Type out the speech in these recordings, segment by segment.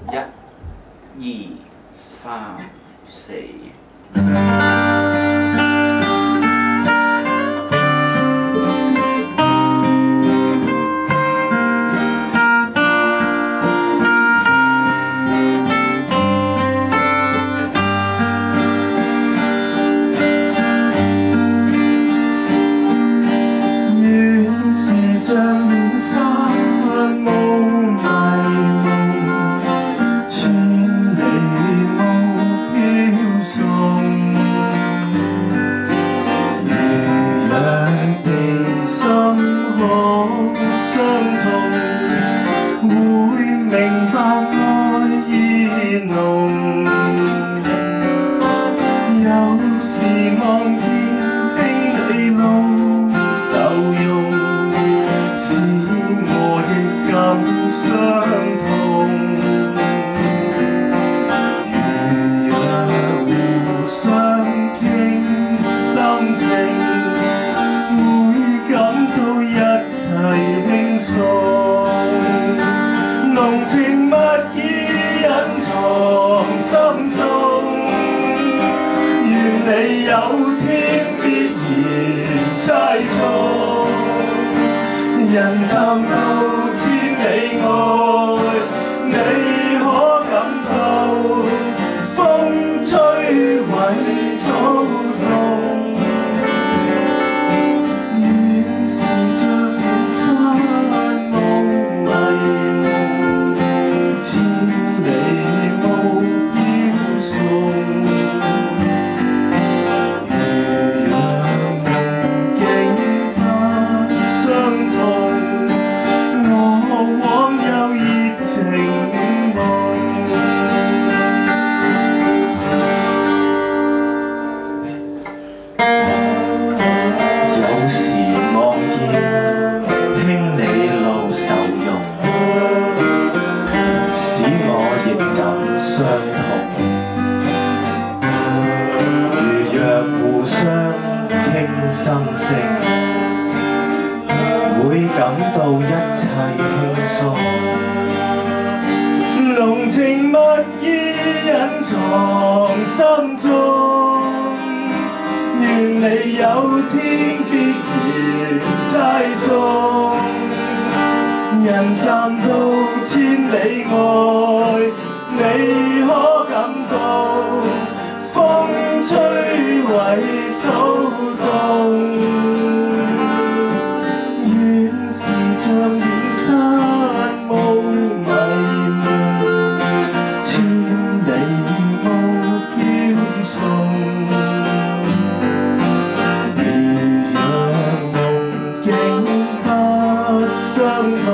1、2、3、4。有天必然猜中，人尋到千里外，你可感到風吹毀草叢。遠是像遠山霧迷蒙，千里霧飄送。相同，如若互相傾心聲，會感到一切輕鬆。濃情蜜意隱藏心中，願你有天必然猜中。人站到千里外，你可感到風吹毀草動，遠是像遠山霧迷蒙，千里霧飄送。如若夢境不相同，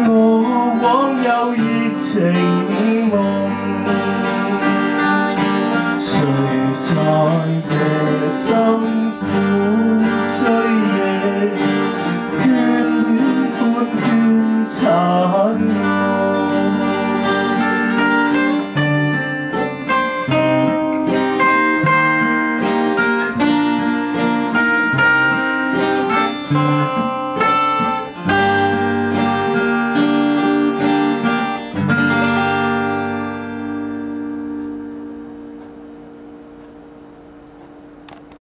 我枉有熱情夢。